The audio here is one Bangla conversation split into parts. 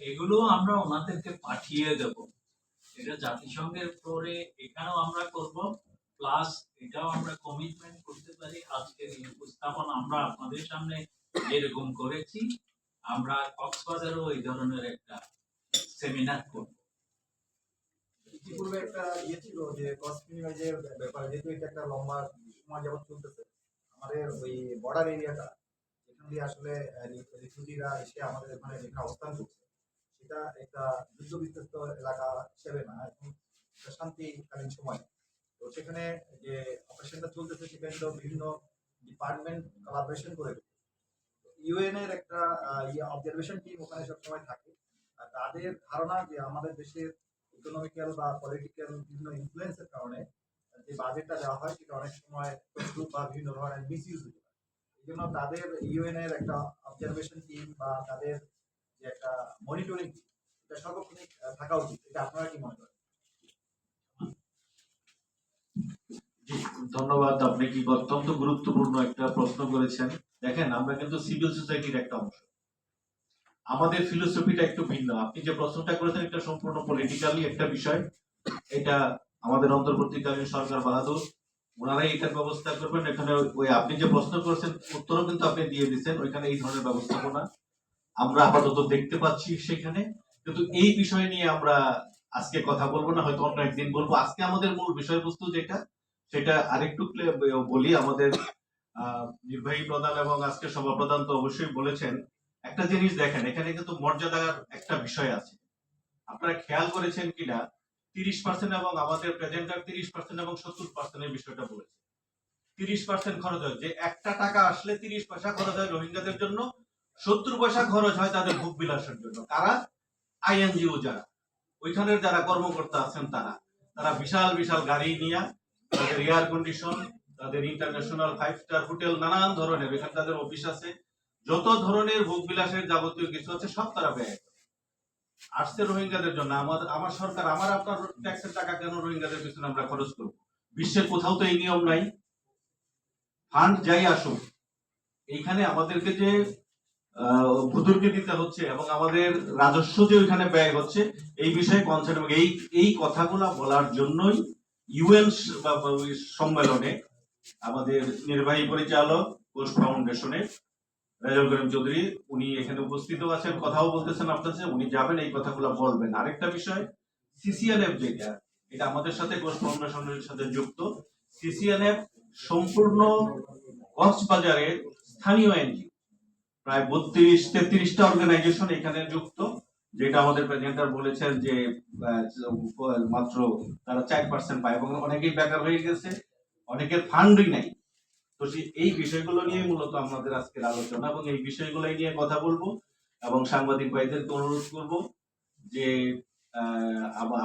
এগুলো আমরা ওনাদেরকে পাঠিয়ে দেব। এটা জাতিসংঘের ফ্লোরে এখানেও আমরা করব, প্লাস এটাও আমরা কমিটমেন্ট করতে পারি। আজকের এই উপস্থাপন আমরা আপনাদের সামনে যেরকম করেছি, আমরা কক্সবাজারেও এই ধরনের একটা সেমিনার করব। ইতিপূর্বে একটা ছিল যে কস্ট মিনিমাইজের ব্যাপারে, যেহেতু এটা একটা লম্বা সময় যাবত চলতেছে, আমাদের ওই বর্ডার এরিয়াটা যেখান দিয়ে আসলে রিফিউজিরা এসে আমাদের এখানে যেখানে অবস্থান করছে, সেটা একটা যুদ্ধ বিধ্বস্ত এলাকা হিসেবে না, এখন শান্তিকালীন সময়। তো সেখানে যে অপারেশনটা চলতেছে সেখানে তো বিভিন্ন ডিপার্টমেন্ট কোলাবোরেশন করে, ইউএন এর একটা অবজারভেশন টিম ওখানে সবসময় থাকে। আর তাদের ধারণা যে আমাদের দেশের ইকোনমিক্যাল বা পলিটিক্যাল বিভিন্ন ইনফ্লুয়েন্সের কারণে যে বাজেটটা দেওয়া হয় সেটা অনেক সময় বা বিভিন্ন ধরনের মিসইউজ হতে পারে। এই জন্য তাদের ইউএন এর একটা অবজারভেশন টিম বা তাদের যে একটা মনিটরিং এটা সর্বক্ষণিক থাকা উচিত। এটা আপনারা কি মনে করেন? ধন্যবাদ। আপনি কি অত্যন্ত গুরুত্বপূর্ণ একটা প্রশ্ন করেছেন। দেখেন, আমরা কিন্তু সিভিল সোসাইটির একটা অংশ, আমাদের ফিলোসফিটা একটু ভিন্ন। আপনি যে প্রশ্নটা করেছেন এটা সম্পূর্ণ পলিটিক্যালি একটা বিষয়। এটা আমাদের অন্তর্বর্তীকালীন সরকার বাহাদুর, ওনারাই এটার ব্যবস্থা করবেন। এখানে ওই আপনি যে প্রশ্ন করেছেন উত্তরও কিন্তু আপনি দিয়ে দিচ্ছেন, ওইখানে এই ধরনের ব্যবস্থাপনা আমরা আপাতত দেখতে পাচ্ছি সেখানে। কিন্তু এই বিষয় নিয়ে আমরা আজকে কথা বলবো না, হয়তো অন্য একদিন বলবো। আজকে আমাদের মূল বিষয়বস্তু যেটা, সেটা আরেকটু বলি। আমাদের নির্বাহী প্রধান এবং আজকে সভাপ্রধান তো অবশ্যই বলেছেন। একটা জিনিস দেখেন, এখানে কিন্তু মর্যাদার একটা বিষয় আছে। আপনারা খেয়াল করেছেন কিনা, 30% এবং আমাদের প্রেজেন্টার 30% এবং 70% এর বিষয়টা বলেছে। 30% খরচ হয়, যে একটা টাকা আসলে 30 পয়সা খরচ হয় রোহিঙ্গাদের জন্য, 70 পয়সা খরচ হয় তাদের ভোগ বিলাসের জন্য। কারা? আইএনজিও, যারা ওইখানের যারা কর্মকর্তা আছেন, তারা তারা বিশাল বিশাল গাড়ি নিয়ে, তাদের এয়ার কন্ডিশন, তাদের ইন্টারন্যাশনাল 5 স্টার হোটেল, নানান ধরনের এখানে তাদের অফিস আছে, যত ধরনের ভোগ বিলাসের যাবতীয় কিছু আছে সব তারা ব্যয় আসছে রোহিঙ্গাদের জন্য। আমার সরকার, আমার আপনার ট্যাক্সের টাকা কেন রোহিঙ্গাদের পিছনে আমরা খরচ করব? বিশ্বের কোথাও তো এই নিয়ম নাই। ফান্ড যাই আসুক, এইখানে আমাদেরকে যে ভুতুরকে দিতে হচ্ছে এবং আমাদের রাজস্ব যে ওইখানে ব্যয় হচ্ছে, এই বিষয়ে কনসার্ন। এই কথাগুলো বলার জন্যই ইউএন সম্মেলনে আমাদের নির্বাহী পরিচালক কোষ ফাউন্ডেশনের রেজাউল করিম চৌধুরী, উনি এখানে উপস্থিত আছেন, কথাও বলতেছেন আপনাদের, উনি যাবেন, এই কথাগুলো বলবেন। আরেকটা বিষয়, সিসিএনএফ যেটা, এটা আমাদের সাথে কোষ ফাউন্ডেশনের সাথে যুক্ত। সিসিএনএফ সম্পূর্ণ কক্সবাজারের স্থানীয় এনজিও, প্রায় 32-33টা অর্গানাইজেশন এখানে যুক্ত। যেটা আমাদের প্রেসিডেন্ট বলেছেন যে মাত্র তারা 4% পায় এবং অনেকেই বেকার হয়ে গেছে, অনেকের ফান্ডই নাই। তো এই বিষয়গুলো নিয়ে মূলত আমাদের আজকের আলোচনা, এবং এই বিষয়গুলো নিয়ে কথা বলবো। এবং সাংবাদিক ভাইদেরকে অনুরোধ করব যে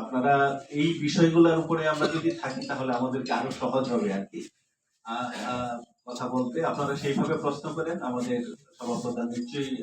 আপনারা এই বিষয়গুলোর উপরে আমরা যদি থাকি তাহলে আমাদেরকে আরো সহজ হবে আর কি কথা বলতে। আপনারা সেইভাবে প্রশ্ন করেন, আমাদের সভাপ্রধান নিশ্চয়ই